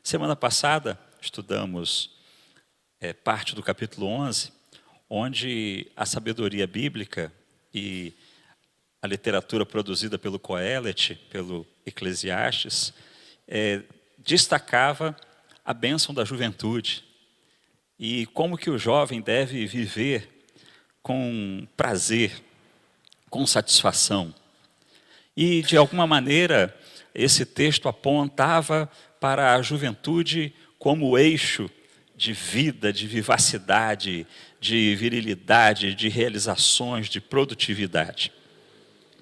Semana passada, estudamos parte do capítulo 11, onde a sabedoria bíblica e a literatura produzida pelo Coelet, pelo Eclesiastes, destacava a bênção da juventude e como que o jovem deve viver com prazer, com satisfação. E, de alguma maneira, esse texto apontava para a juventude como eixo de vida, de vivacidade, de virilidade, de realizações, de produtividade.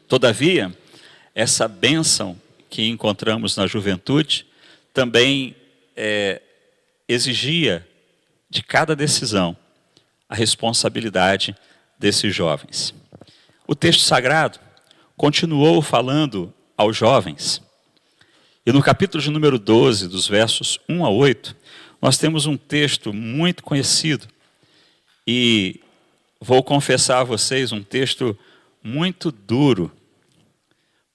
Todavia, essa bênção que encontramos na juventude também exigia de cada decisão a responsabilidade desses jovens. O texto sagrado continuou falando aos jovens. E no capítulo de número 12, dos versos 1 a 8, nós temos um texto muito conhecido. E vou confessar a vocês, um texto muito duro,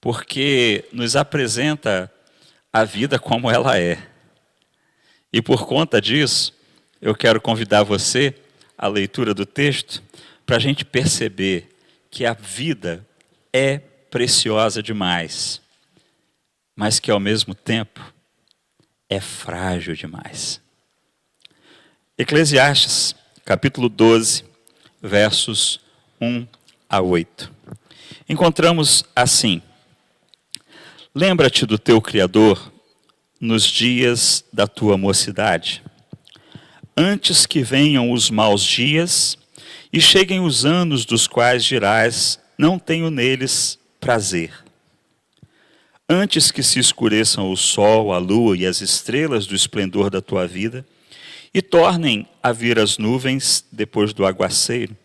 porque nos apresenta a vida como ela é. E por conta disso, eu quero convidar você à leitura do texto para a gente perceber que a vida é preciosa demais, mas que ao mesmo tempo é frágil demais. Eclesiastes, capítulo 12, versos 1 a 8. Encontramos assim: lembra-te do teu Criador nos dias da tua mocidade, antes que venham os maus dias e cheguem os anos dos quais dirás, não tenho neles prazer. Antes que se escureçam o sol, a lua e as estrelas do esplendor da tua vida, e tornem a vir as nuvens depois do aguaceiro,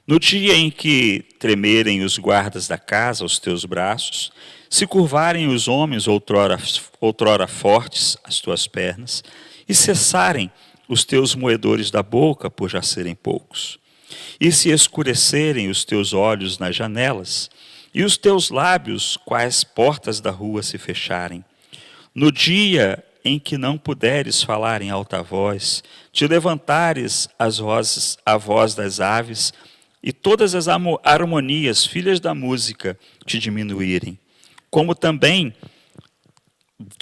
no dia em que tremerem os guardas da casa aos teus braços, se curvarem os homens outrora fortes às tuas pernas, e cessarem os teus moedores da boca por já serem poucos, e se escurecerem os teus olhos nas janelas, e os teus lábios, quais portas da rua se fecharem. No dia em que não puderes falar em alta voz, te levantares a voz das aves, e todas as harmonias, filhas da música, te diminuírem. Como também,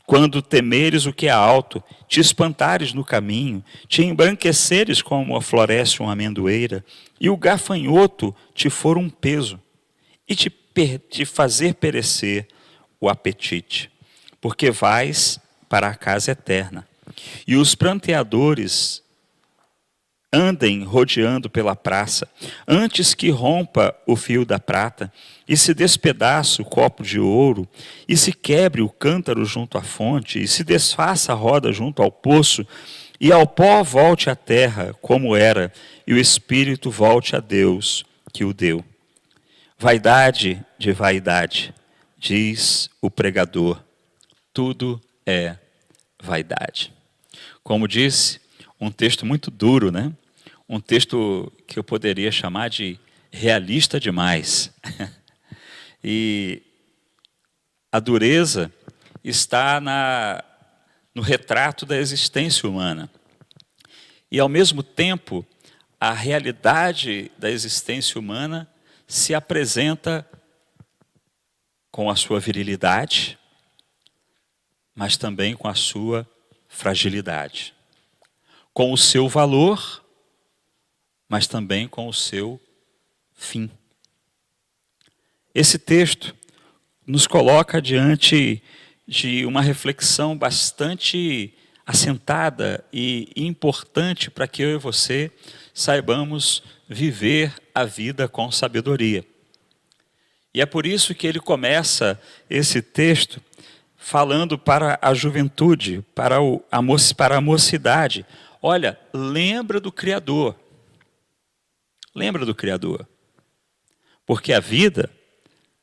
quando temeres o que é alto, te espantares no caminho, te embranqueceres como floresce uma amendoeira, e o gafanhoto te for um peso, e te fazer perecer o apetite, porque vais para a casa eterna. E os pranteadores andem rodeando pela praça, antes que rompa o fio da prata, e se despedace o copo de ouro, e se quebre o cântaro junto à fonte, e se desfaça a roda junto ao poço, e ao pó volte a terra como era, e o espírito volte a Deus que o deu. Vaidade de vaidade, diz o pregador, tudo é vaidade. Como disse, um texto muito duro, né? Um texto que eu poderia chamar de realista demais. E a dureza está no retrato da existência humana. E, ao mesmo tempo, a realidade da existência humana se apresenta com a sua virilidade, mas também com a sua fragilidade. Com o seu valor, mas também com o seu fim. Esse texto nos coloca diante de uma reflexão bastante assentada e importante para que eu e você saibamos viver a vida com sabedoria. E é por isso que ele começa esse texto falando para a juventude, para a mocidade. Olha, lembra do Criador. Lembra do Criador. Porque a vida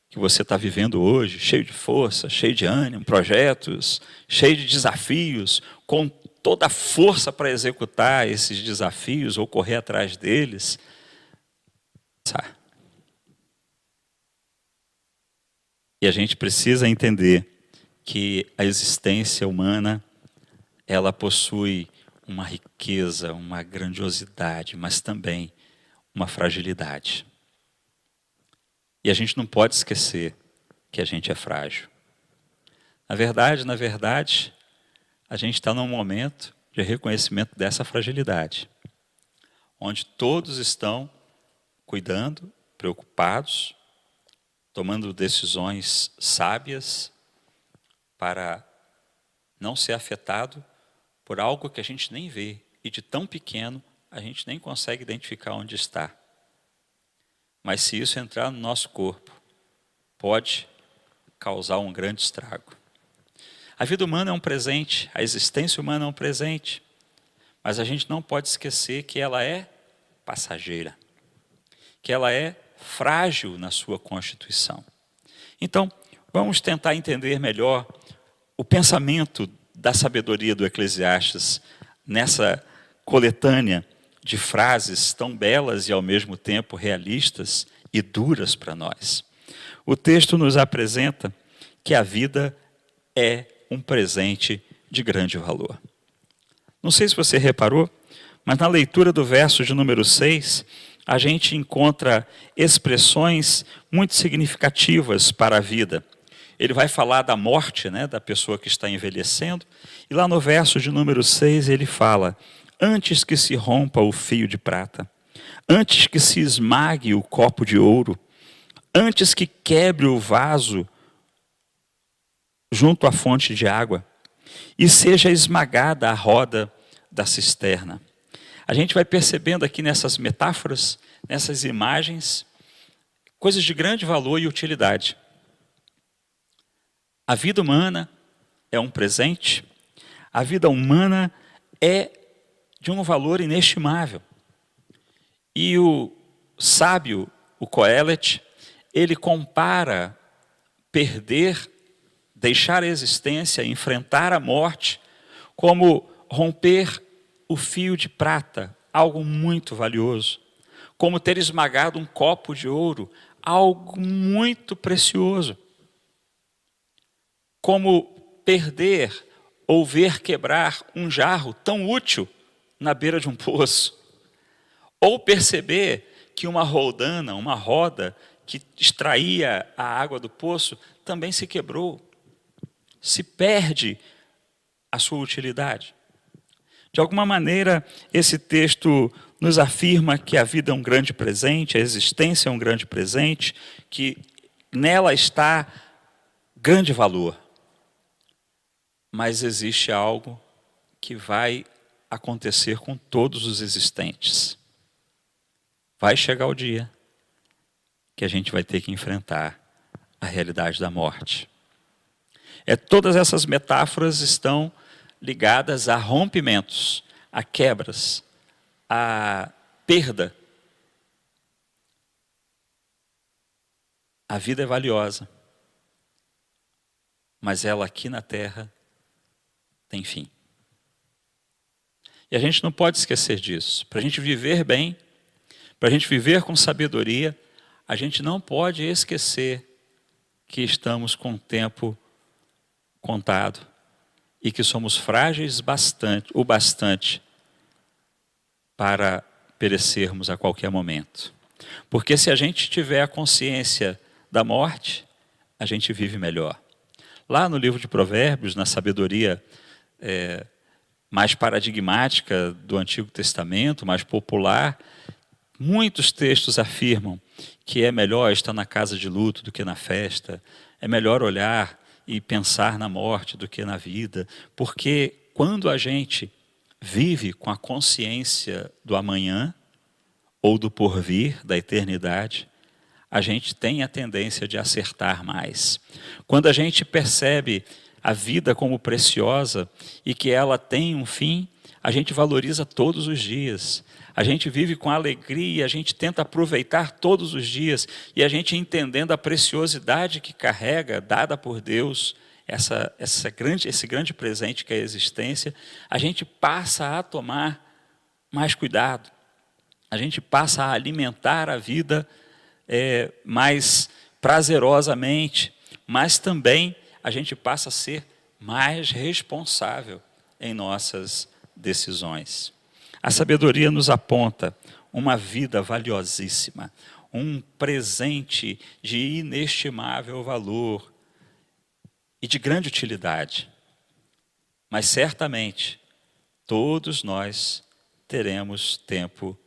que você está vivendo hoje, cheio de força, cheio de ânimo, projetos, cheio de desafios, com toda a força para executar esses desafios ou correr atrás deles, e a gente precisa entender que a existência humana ela possui uma riqueza, uma grandiosidade, mas também uma fragilidade. E a gente não pode esquecer que a gente é frágil. Na verdade, a gente está num momento de reconhecimento dessa fragilidade, onde todos estão cuidando, preocupados, tomando decisões sábias para não ser afetado por algo que a gente nem vê e de tão pequeno a gente nem consegue identificar onde está. Mas se isso entrar no nosso corpo, pode causar um grande estrago. A vida humana é um presente, a existência humana é um presente, mas a gente não pode esquecer que ela é passageira, que ela é frágil na sua constituição. Então, vamos tentar entender melhor o pensamento da sabedoria do Eclesiastes nessa coletânea de frases tão belas e ao mesmo tempo realistas e duras para nós. O texto nos apresenta que a vida é um presente de grande valor. Não sei se você reparou, mas na leitura do verso de número 6, a gente encontra expressões muito significativas para a vida. Ele vai falar da morte, né, da pessoa que está envelhecendo, e lá no verso de número 6 ele fala: antes que se rompa o fio de prata, antes que se esmague o copo de ouro, antes que quebre o vaso junto à fonte de água, e seja esmagada a roda da cisterna. A gente vai percebendo aqui nessas metáforas, nessas imagens, coisas de grande valor e utilidade. A vida humana é um presente, a vida humana é de um valor inestimável. E o sábio, o Coelet, ele compara perder, deixar a existência, enfrentar a morte, como romper o fio de prata, algo muito valioso, como ter esmagado um copo de ouro, algo muito precioso, como perder ou ver quebrar um jarro tão útil na beira de um poço, ou perceber que uma roldana, uma roda que extraía a água do poço também se quebrou, se perde a sua utilidade. De alguma maneira, esse texto nos afirma que a vida é um grande presente, a existência é um grande presente, que nela está grande valor. Mas existe algo que vai acontecer com todos os existentes. Vai chegar o dia que a gente vai ter que enfrentar a realidade da morte. Todas essas metáforas estão ligadas a rompimentos, a quebras, a perda. A vida é valiosa, mas ela aqui na terra tem fim. E a gente não pode esquecer disso. Para a gente viver bem, para a gente viver com sabedoria, a gente não pode esquecer que estamos com o tempo contado e que somos frágeis o bastante para perecermos a qualquer momento. Porque se a gente tiver a consciência da morte, a gente vive melhor. Lá no livro de Provérbios, na sabedoria mais paradigmática do Antigo Testamento, mais popular, muitos textos afirmam que é melhor estar na casa de luto do que na festa, é melhor olhar e pensar na morte do que na vida, porque quando a gente vive com a consciência do amanhã, ou do porvir, da eternidade, a gente tem a tendência de acertar mais. Quando a gente percebe a vida como preciosa e que ela tem um fim, a gente valoriza todos os dias. A gente vive com alegria, a gente tenta aproveitar todos os dias e a gente entendendo a preciosidade que carrega, dada por Deus, esse grande presente que é a existência, a gente passa a tomar mais cuidado. A gente passa a alimentar a vida mais prazerosamente, mas também a gente passa a ser mais responsável. em nossas decisões. A sabedoria nos aponta uma vida valiosíssima, um presente de inestimável valor e de grande utilidade. Mas certamente, todos nós teremos tempo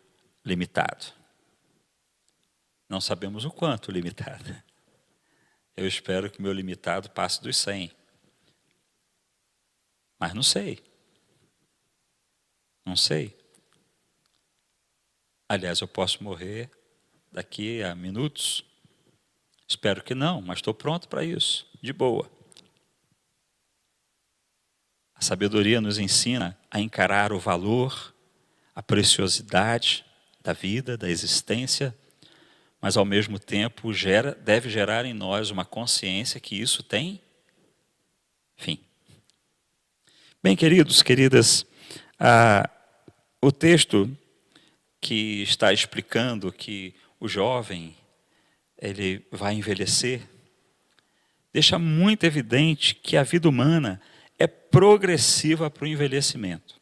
limitado. Não sabemos o quanto limitado. Eu espero que meu limitado passe dos 100. Mas não sei. Não sei. Aliás, eu posso morrer daqui a minutos. Espero que não, mas estou pronto para isso, de boa. A sabedoria nos ensina a encarar o valor, a preciosidade da vida, da existência, mas ao mesmo tempo deve gerar em nós uma consciência que isso tem fim. Bem, queridos, queridas, o texto que está explicando que o jovem ele vai envelhecer, deixa muito evidente que a vida humana é progressiva para o envelhecimento.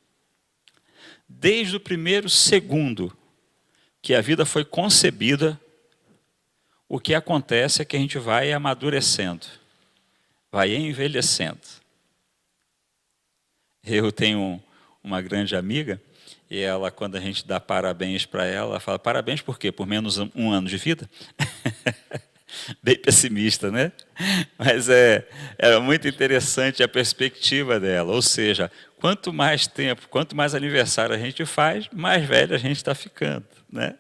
Desde o primeiro segundo que a vida foi concebida, o que acontece é que a gente vai amadurecendo, vai envelhecendo. Eu tenho uma grande amiga, e ela, quando a gente dá parabéns para ela fala, parabéns por quê? Por menos um ano de vida? Bem pessimista, né? Mas era muito interessante a perspectiva dela. Ou seja, quanto mais tempo, quanto mais aniversário a gente faz, mais velho a gente está ficando, né?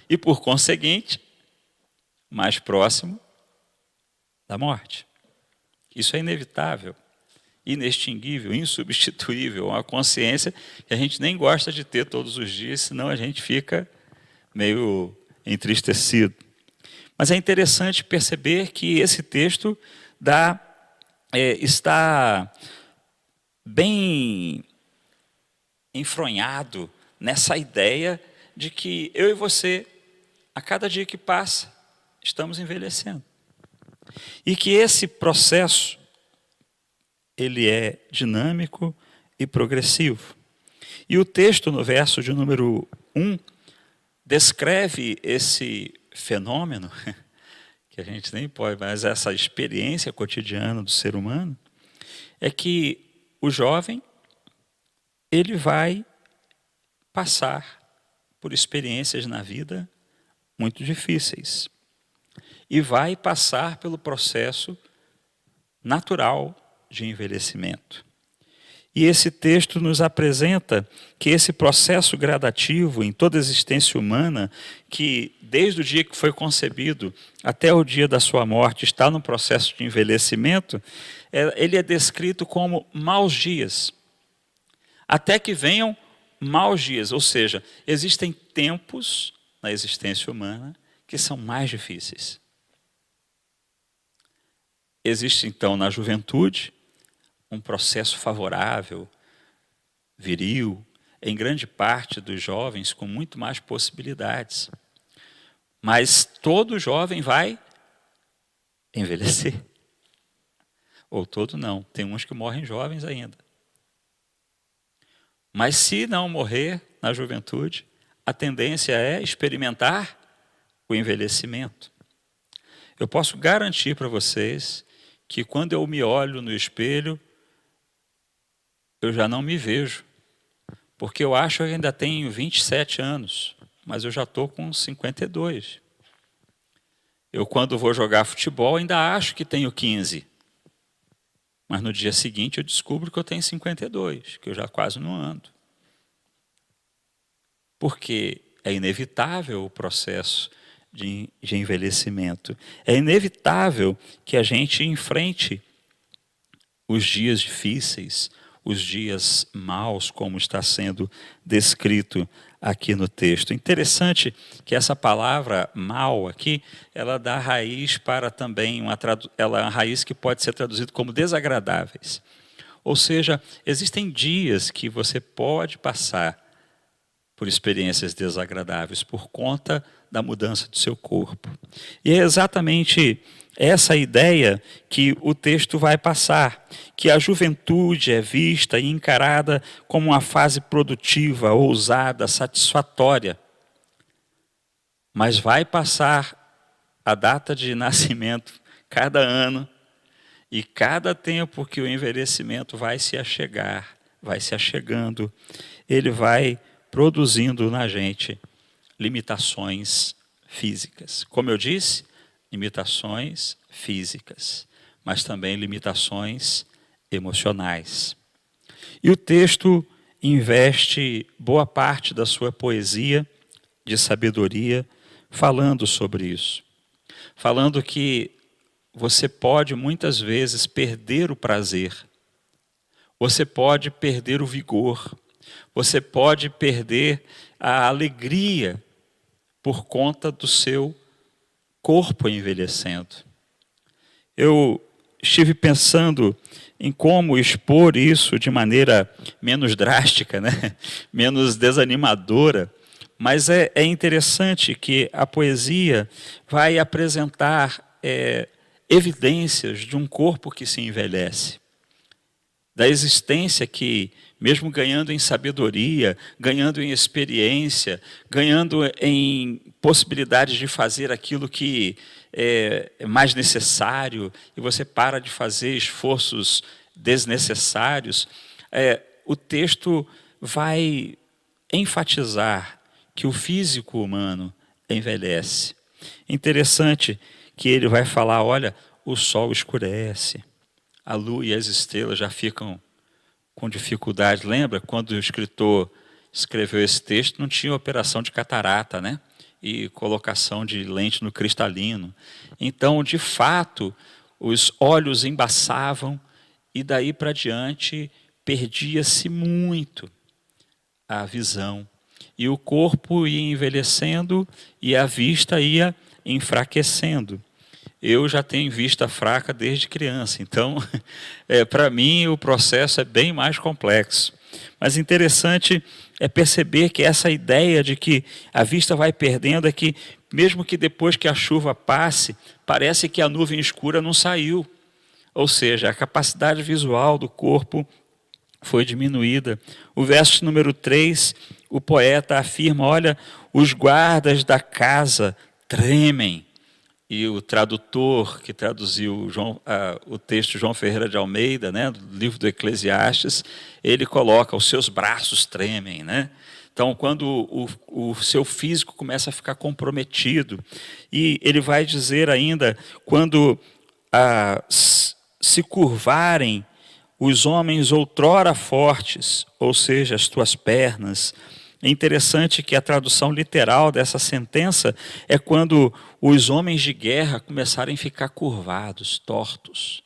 E, por conseguinte, mais próximo da morte. Isso é inevitável, inextinguível, insubstituível, uma consciência que a gente nem gosta de ter todos os dias, senão a gente fica meio entristecido. Mas é interessante perceber que esse texto está bem enfronhado nessa ideia de que eu e você, a cada dia que passa, estamos envelhecendo. E que esse processo, ele é dinâmico e progressivo. E o texto, no verso de número 1, descreve esse fenômeno, que a gente nem pode, mas essa experiência cotidiana do ser humano, é que o jovem, ele vai passar por experiências na vida muito difíceis. E vai passar pelo processo natural de envelhecimento. E esse texto nos apresenta que esse processo gradativo em toda a existência humana, que desde o dia que foi concebido até o dia da sua morte está no processo de envelhecimento, ele é descrito como maus dias. Até que venham maus dias, ou seja, existem tempos na existência humana que são mais difíceis. Existe então na juventude um processo favorável, viril, em grande parte dos jovens com muito mais possibilidades. Mas todo jovem vai envelhecer. Ou todo não, tem uns que morrem jovens ainda. Mas se não morrer na juventude, a tendência é experimentar o envelhecimento. Eu posso garantir para vocês que quando eu me olho no espelho, eu já não me vejo, porque eu acho que eu ainda tenho 27 anos, mas eu já estou com 52. Eu, quando vou jogar futebol, ainda acho que tenho 15, mas no dia seguinte eu descubro que eu tenho 52, que eu já quase não ando. Porque é inevitável o processo de envelhecimento. É inevitável que a gente enfrente os dias difíceis, os dias maus, como está sendo descrito aqui no texto. Interessante que essa palavra mal aqui, ela dá raiz para também ela é uma raiz que pode ser traduzida como desagradáveis. Ou seja, existem dias que você pode passar por experiências desagradáveis, por conta da mudança do seu corpo. E é exatamente essa ideia que o texto vai passar, que a juventude é vista e encarada como uma fase produtiva, ousada, satisfatória. Mas vai passar a data de nascimento cada ano, e cada tempo que o envelhecimento vai se achegar, vai se achegando, ele vai produzindo na gente limitações físicas. Como eu disse, limitações físicas, mas também limitações emocionais. E o texto investe boa parte da sua poesia de sabedoria falando sobre isso. Falando que você pode muitas vezes perder o prazer, você pode perder o vigor, você pode perder a alegria por conta do seu corpo envelhecendo. Eu estive pensando em como expor isso de maneira menos drástica, né? Menos desanimadora, mas é interessante que a poesia vai apresentar evidências de um corpo que se envelhece, da existência que, mesmo ganhando em sabedoria, ganhando em experiência, ganhando em possibilidades de fazer aquilo que é mais necessário, e você para de fazer esforços desnecessários, o texto vai enfatizar que o físico humano envelhece. Interessante que ele vai falar, olha, o sol escurece, a lua e as estrelas já ficam com dificuldade. Lembra quando o escritor escreveu esse texto, não tinha operação de catarata, né? E colocação de lente no cristalino. Então, de fato, os olhos embaçavam e daí para diante perdia-se muito a visão. E o corpo ia envelhecendo e a vista ia enfraquecendo. Eu já tenho vista fraca desde criança, então, para mim, o processo é bem mais complexo. Mas interessante é perceber que essa ideia de que a vista vai perdendo é que, mesmo que depois que a chuva passe, parece que a nuvem escura não saiu. Ou seja, a capacidade visual do corpo foi diminuída. O verso número 3, o poeta afirma, olha, os guardas da casa tremem. E o tradutor que traduziu o texto, João Ferreira de Almeida, né, do livro do Eclesiastes, ele coloca, os seus braços tremem, né? Então, quando o seu físico começa a ficar comprometido, e ele vai dizer ainda, quando se curvarem os homens outrora fortes, ou seja, as tuas pernas. É interessante que a tradução literal dessa sentença é quando os homens de guerra começarem a ficar curvados, tortos.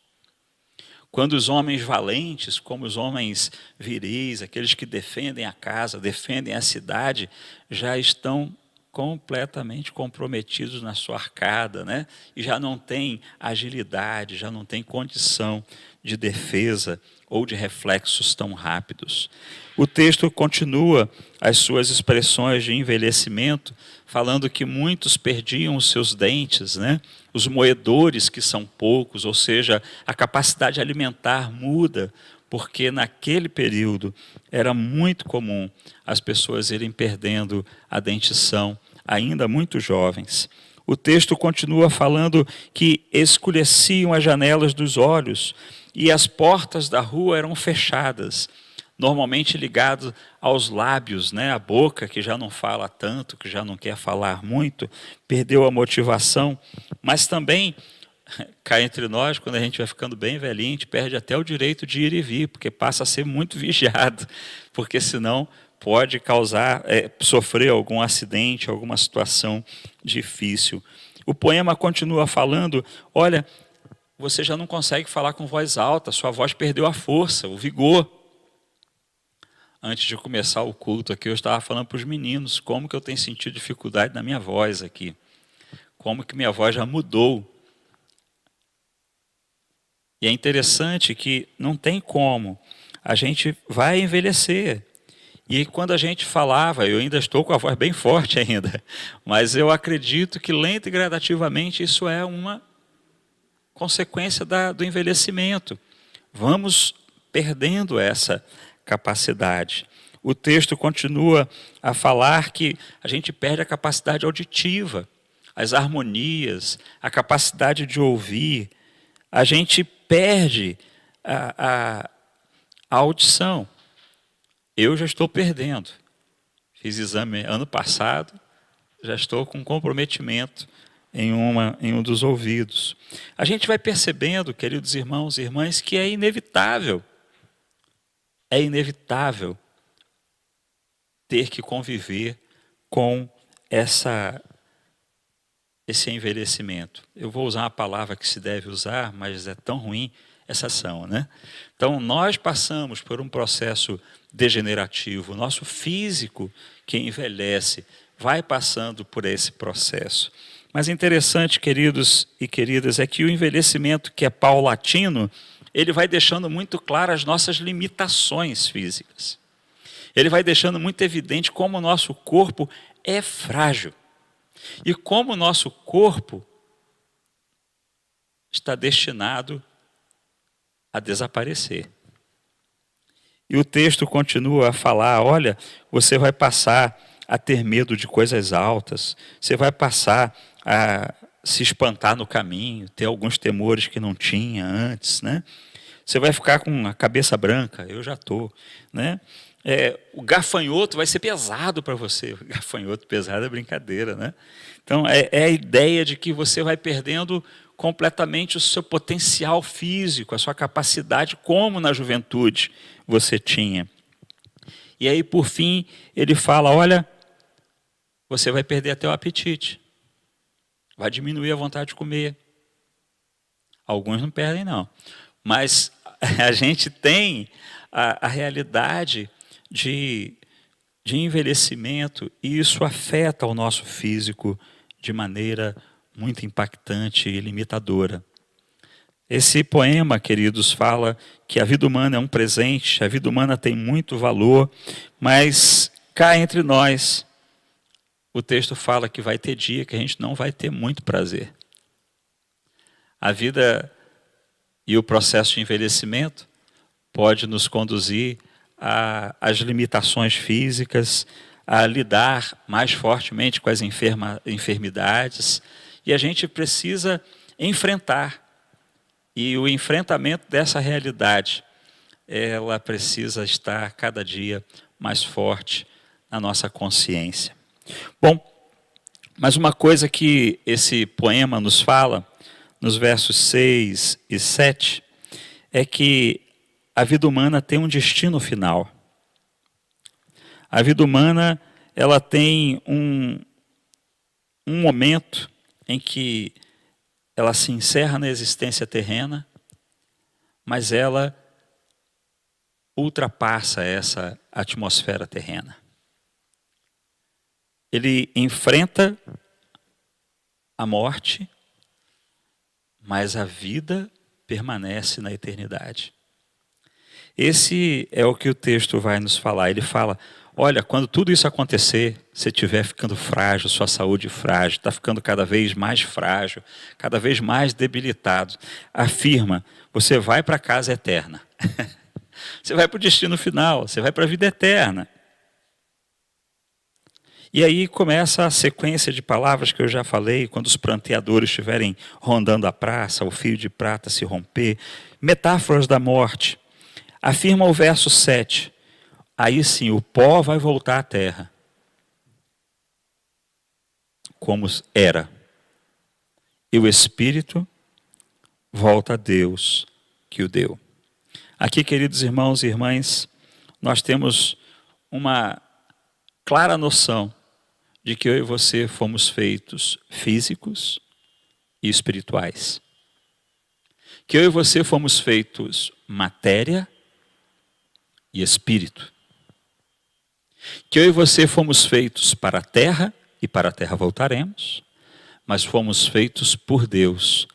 Quando os homens valentes, como os homens viris, aqueles que defendem a casa, defendem a cidade, já estão completamente comprometidos na sua arcada, né? E já não tem agilidade, já não tem condição de defesa ou de reflexos tão rápidos. O texto continua as suas expressões de envelhecimento, falando que muitos perdiam os seus dentes, né? Os moedores que são poucos, ou seja, a capacidade alimentar muda, porque naquele período era muito comum as pessoas irem perdendo a dentição, ainda muito jovens. O texto continua falando que escureciam as janelas dos olhos e as portas da rua eram fechadas, normalmente ligado aos lábios, né? A boca, que já não fala tanto, que já não quer falar muito, perdeu a motivação, mas também, cá entre nós, quando a gente vai ficando bem velhinho, a gente perde até o direito de ir e vir, porque passa a ser muito vigiado, porque senão pode causar, sofrer algum acidente, alguma situação difícil. O poema continua falando, olha, você já não consegue falar com voz alta, sua voz perdeu a força, o vigor. Antes de começar o culto aqui, eu estava falando para os meninos como que eu tenho sentido dificuldade na minha voz aqui. Como que minha voz já mudou. E é interessante que não tem como. A gente vai envelhecer. E quando a gente falava, eu ainda estou com a voz bem forte ainda, mas eu acredito que lento e gradativamente isso é uma consequência do envelhecimento. Vamos perdendo essa capacidade. O texto continua a falar que a gente perde a capacidade auditiva, as harmonias, a capacidade de ouvir. A gente perde a audição. Eu já estou perdendo. Fiz exame ano passado, já estou com comprometimento em um dos ouvidos. A gente vai percebendo, queridos irmãos e irmãs, que é inevitável ter que conviver com esse envelhecimento. Eu vou usar uma palavra que se deve usar, mas é tão ruim, essa ação, né? Então, nós passamos por um processo degenerativo. O nosso físico, que envelhece, vai passando por esse processo. Mas interessante, queridos e queridas, é que o envelhecimento que é paulatino, ele vai deixando muito claro as nossas limitações físicas. Ele vai deixando muito evidente como o nosso corpo é frágil. E como o nosso corpo está destinado a desaparecer. E o texto continua a falar, olha, você vai passar a ter medo de coisas altas, você vai passar a se espantar no caminho, ter alguns temores que não tinha antes, né? Você vai ficar com a cabeça branca, eu já estou, né? O gafanhoto vai ser pesado para você. O gafanhoto pesado é brincadeira, né? Então, é a ideia de que você vai perdendo completamente o seu potencial físico, a sua capacidade, como na juventude você tinha. E aí, por fim, ele fala, olha, você vai perder até o apetite. Vai diminuir a vontade de comer. Alguns não perdem, não. Mas a gente tem a realidade de envelhecimento e isso afeta o nosso físico de maneira muito impactante e limitadora. Esse poema, queridos, fala que a vida humana é um presente, a vida humana tem muito valor, mas cá entre nós, o texto fala que vai ter dia que a gente não vai ter muito prazer. A vida e o processo de envelhecimento pode nos conduzir às limitações físicas, a lidar mais fortemente com as enfermidades, e a gente precisa enfrentar. E o enfrentamento dessa realidade, ela precisa estar cada dia mais forte na nossa consciência. Bom, mas uma coisa que esse poema nos fala, nos versos 6 e 7, é que a vida humana tem um destino final. A vida humana, ela tem um momento em que ela se encerra na existência terrena, mas ela ultrapassa essa atmosfera terrena. Ele enfrenta a morte, mas a vida permanece na eternidade. Esse é o que o texto vai nos falar. Ele fala, olha, quando tudo isso acontecer, você estiver ficando frágil, sua saúde frágil, está ficando cada vez mais frágil, cada vez mais debilitado, afirma, você vai para a casa eterna. Você vai para o destino final, você vai para a vida eterna. E aí começa a sequência de palavras que eu já falei, quando os pranteadores estiverem rondando a praça, o fio de prata se romper, metáforas da morte. Afirma o verso 7, aí sim, o pó vai voltar à terra, como era. E o Espírito volta a Deus que o deu. Aqui, queridos irmãos e irmãs, nós temos uma clara noção de que eu e você fomos feitos físicos e espirituais. Que eu e você fomos feitos matéria e espírito. Que eu e você fomos feitos para a terra, e para a terra voltaremos, mas fomos feitos por Deus,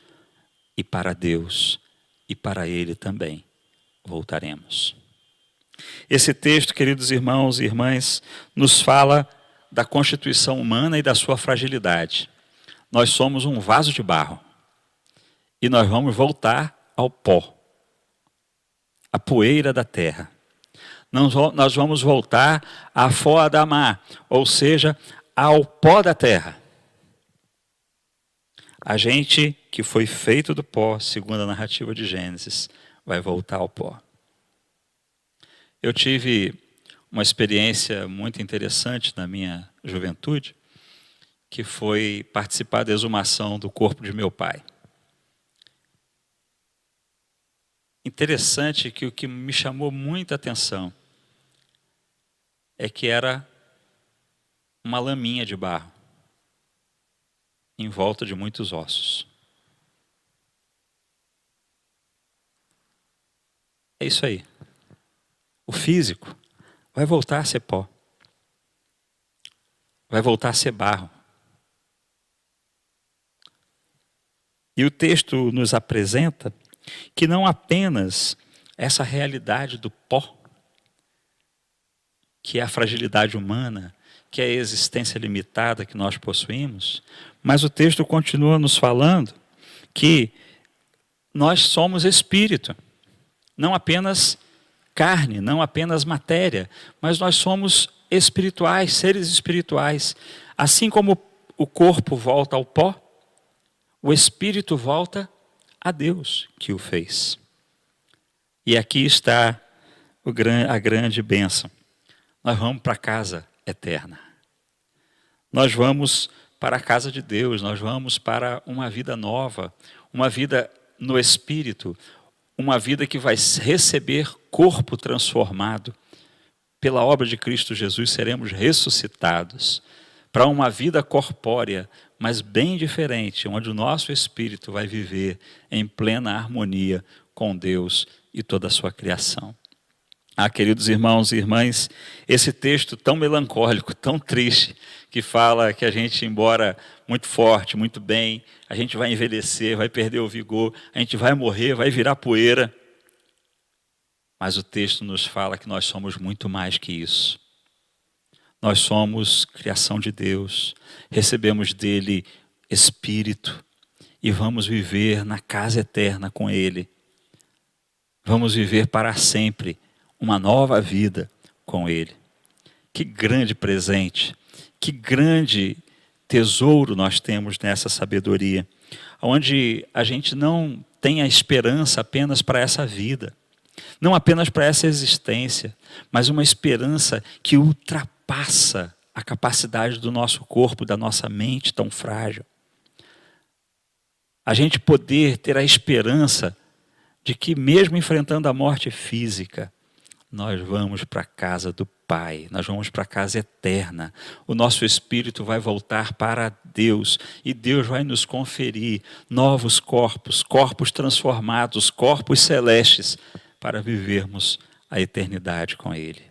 e para Deus, e para Ele também voltaremos. Esse texto, queridos irmãos e irmãs, nos fala da constituição humana e da sua fragilidade. Nós somos um vaso de barro e nós vamos voltar ao pó, à poeira da terra. Nós vamos voltar à Fó Adamá, ou seja, ao pó da terra. A gente que foi feito do pó, segundo a narrativa de Gênesis, vai voltar ao pó. Eu tive uma experiência muito interessante na minha juventude, que foi participar da exumação do corpo de meu pai. Interessante que o que me chamou muita atenção é que era uma laminha de barro em volta de muitos ossos. É isso aí. O físico vai voltar a ser pó. Vai voltar a ser barro. E o texto nos apresenta que não apenas essa realidade do pó, que é a fragilidade humana, que é a existência limitada que nós possuímos, mas o texto continua nos falando que nós somos espírito, não apenas carne, não apenas matéria, mas nós somos espirituais, seres espirituais. Assim como o corpo volta ao pó, o espírito volta a Deus que o fez. E aqui está a grande bênção. Nós vamos para a casa eterna. Nós vamos para a casa de Deus, nós vamos para uma vida nova, uma vida no Espírito, uma vida que vai receber corpo transformado. Pela obra de Cristo Jesus seremos ressuscitados para uma vida corpórea, mas bem diferente, onde o nosso espírito vai viver em plena harmonia com Deus e toda a sua criação. Queridos irmãos e irmãs, esse texto tão melancólico, tão triste, que fala que a gente, embora muito forte, muito bem, a gente vai envelhecer, vai perder o vigor, a gente vai morrer, vai virar poeira. Mas o texto nos fala que nós somos muito mais que isso. Nós somos criação de Deus, recebemos dele Espírito e vamos viver na casa eterna com ele. Vamos viver para sempre uma nova vida com ele. Que grande presente, que grande tesouro nós temos nessa sabedoria, onde a gente não tem a esperança apenas para essa vida, não apenas para essa existência, mas uma esperança que ultrapassa a capacidade do nosso corpo, da nossa mente tão frágil. A gente poder ter a esperança de que mesmo enfrentando a morte física, nós vamos para a casa do Pai, nós vamos para a casa eterna. O nosso espírito vai voltar para Deus e Deus vai nos conferir novos corpos, corpos transformados, corpos celestes, para vivermos a eternidade com Ele.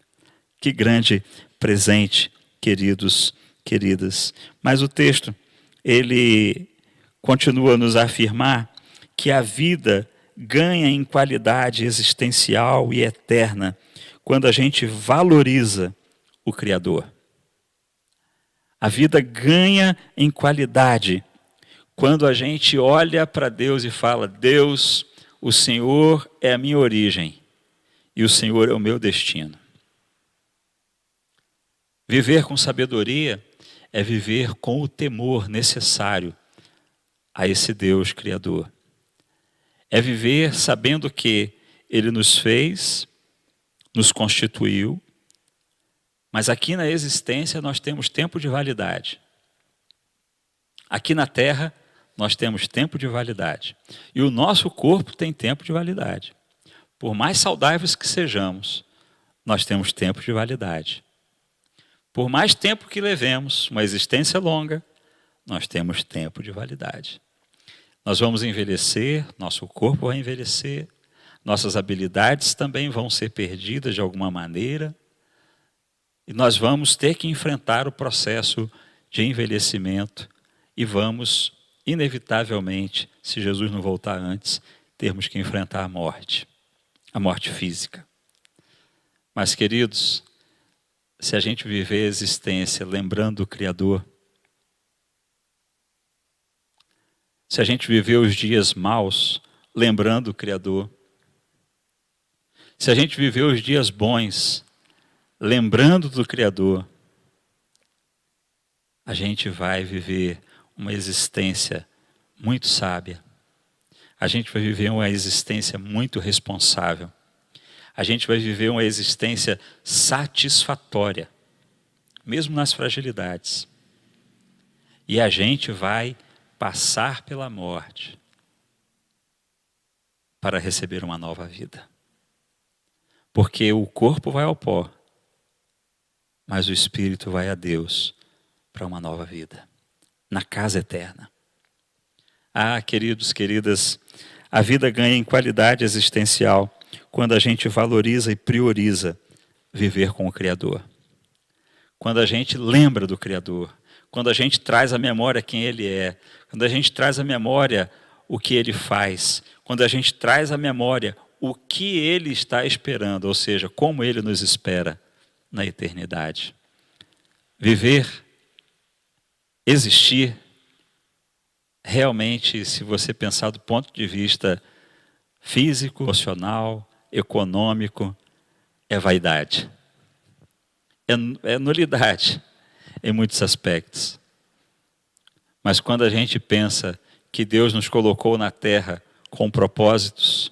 Que grande presente, queridos, queridas. Mas o texto, ele continua a nos afirmar que a vida ganha em qualidade existencial e eterna quando a gente valoriza o Criador. A vida ganha em qualidade quando a gente olha para Deus e fala: Deus, o Senhor é a minha origem e o Senhor é o meu destino. Viver com sabedoria é viver com o temor necessário a esse Deus Criador. É viver sabendo que Ele nos fez, nos constituiu, mas aqui na existência nós temos tempo de validade. Aqui na Terra nós temos tempo de validade. E o nosso corpo tem tempo de validade. Por mais saudáveis que sejamos, nós temos tempo de validade. Por mais tempo que levemos, uma existência longa, nós temos tempo de validade. Nós vamos envelhecer, nosso corpo vai envelhecer, nossas habilidades também vão ser perdidas de alguma maneira, e nós vamos ter que enfrentar o processo de envelhecimento e vamos, inevitavelmente, se Jesus não voltar antes, termos que enfrentar a morte física. Mas, queridos, se a gente viver a existência lembrando o Criador, se a gente viver os dias maus lembrando o Criador, se a gente viver os dias bons lembrando do Criador, a gente vai viver uma existência muito sábia. A gente vai viver uma existência muito responsável. A gente vai viver uma existência satisfatória, mesmo nas fragilidades. E a gente vai passar pela morte para receber uma nova vida. Porque o corpo vai ao pó, mas o espírito vai a Deus para uma nova vida, na casa eterna. Ah, queridos, queridas, a vida ganha em qualidade existencial quando a gente valoriza e prioriza viver com o Criador. Quando a gente lembra do Criador, quando a gente traz à memória quem Ele é, quando a gente traz à memória o que Ele faz, quando a gente traz à memória o que Ele está esperando, ou seja, como Ele nos espera na eternidade. Viver, existir, realmente, se você pensar do ponto de vista físico, emocional, econômico, é vaidade. É nulidade em muitos aspectos. Mas quando a gente pensa que Deus nos colocou na terra com propósitos,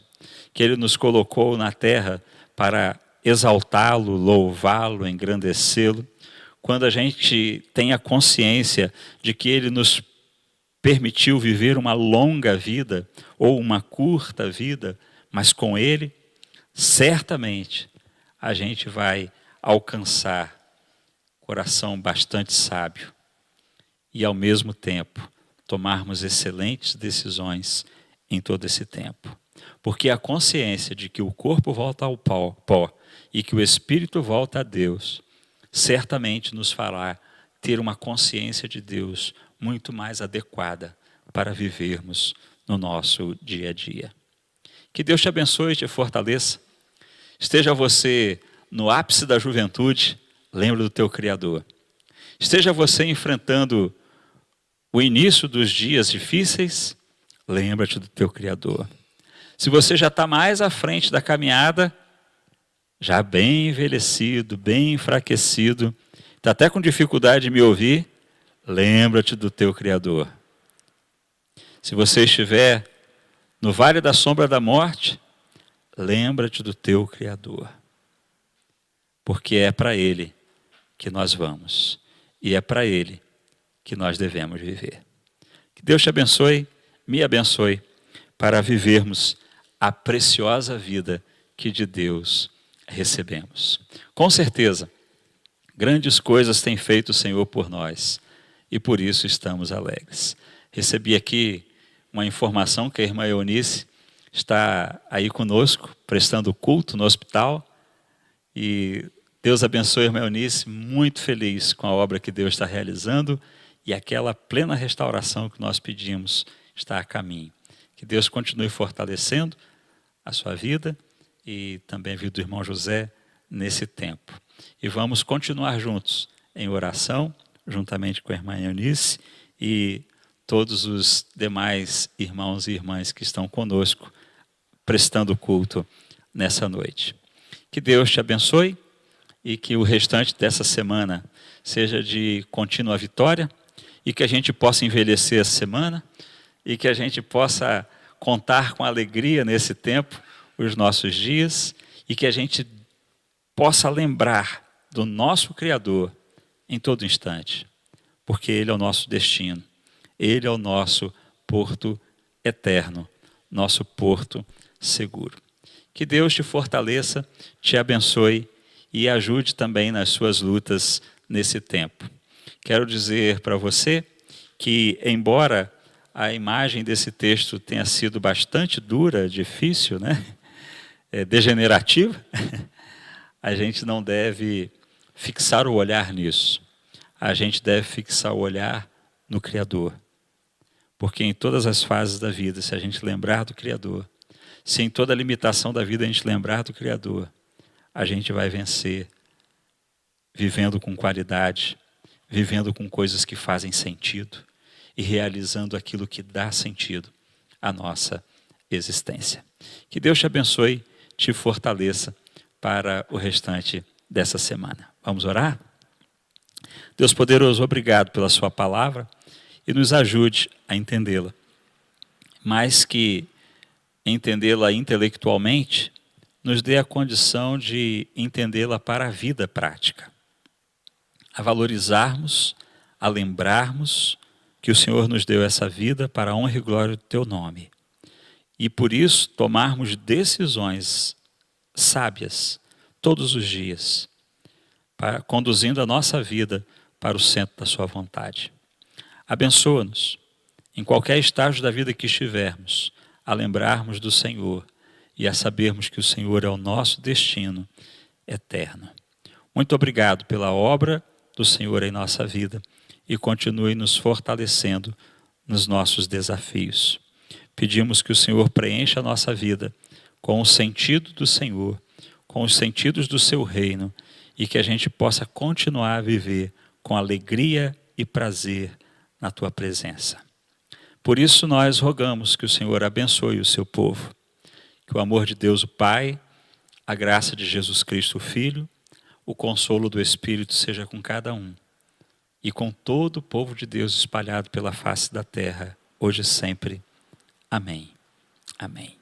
que Ele nos colocou na terra para exaltá-lo, louvá-lo, engrandecê-lo, quando a gente tem a consciência de que Ele nos permitiu viver uma longa vida ou uma curta vida, mas com Ele, certamente a gente vai alcançar coração bastante sábio e, ao mesmo tempo, tomarmos excelentes decisões em todo esse tempo. Porque a consciência de que o corpo volta ao pó e que o espírito volta a Deus, certamente nos fará ter uma consciência de Deus muito mais adequada para vivermos no nosso dia a dia. Que Deus te abençoe e te fortaleça. Esteja você no ápice da juventude, lembre do teu Criador. Esteja você enfrentando o início dos dias difíceis, lembra-te do teu Criador. Se você já está mais à frente da caminhada, já bem envelhecido, bem enfraquecido, está até com dificuldade de me ouvir, lembra-te do teu Criador. Se você estiver no vale da sombra da morte, lembra-te do teu Criador. Porque é para Ele que nós vamos. E é para Ele que nós devemos viver. Que Deus te abençoe, me abençoe, para vivermos a preciosa vida que de Deus recebemos. Com certeza, grandes coisas tem feito o Senhor por nós e por isso estamos alegres. Recebi aqui uma informação que a irmã Eunice está aí conosco, prestando culto no hospital, e Deus abençoe a irmã Eunice, muito feliz com a obra que Deus está realizando e aquela plena restauração que nós pedimos está a caminho. Que Deus continue fortalecendo a sua vida e também a vida do irmão José nesse tempo. E vamos continuar juntos em oração, juntamente com a irmã Eunice e todos os demais irmãos e irmãs que estão conosco, prestando culto nessa noite. Que Deus te abençoe e que o restante dessa semana seja de contínua vitória e que a gente possa envelhecer essa semana e que a gente possa contar com alegria nesse tempo os nossos dias e que a gente possa lembrar do nosso Criador em todo instante, porque Ele é o nosso destino, Ele é o nosso porto eterno, nosso porto seguro. Que Deus te fortaleça, te abençoe e ajude também nas suas lutas nesse tempo. Quero dizer para você que, embora a imagem desse texto tenha sido bastante dura, difícil, né? Degenerativa, a gente não deve fixar o olhar nisso. A gente deve fixar o olhar no Criador. Porque em todas as fases da vida, se a gente lembrar do Criador, se em toda a limitação da vida a gente lembrar do Criador, a gente vai vencer vivendo com qualidade, vivendo com coisas que fazem sentido e realizando aquilo que dá sentido à nossa existência. Que Deus te abençoe, te fortaleça para o restante dessa semana. Vamos orar? Deus poderoso, obrigado pela sua palavra e nos ajude a entendê-la. Mais que entendê-la intelectualmente, nos dê a condição de entendê-la para a vida prática. A valorizarmos, a lembrarmos que o Senhor nos deu essa vida para a honra e glória do teu nome. E por isso tomarmos decisões sábias todos os dias, conduzindo a nossa vida para o centro da sua vontade. Abençoa-nos, em qualquer estágio da vida que estivermos, a lembrarmos do Senhor e a sabermos que o Senhor é o nosso destino eterno. Muito obrigado pela obra do Senhor em nossa vida e continue nos fortalecendo nos nossos desafios. Pedimos que o Senhor preencha a nossa vida com o sentido do Senhor, com os sentidos do seu reino e que a gente possa continuar a viver com alegria e prazer na tua presença. Por isso nós rogamos que o Senhor abençoe o seu povo, que o amor de Deus o Pai, a graça de Jesus Cristo o Filho, o consolo do Espírito seja com cada um e com todo o povo de Deus espalhado pela face da terra, hoje e sempre. Amém. Amém.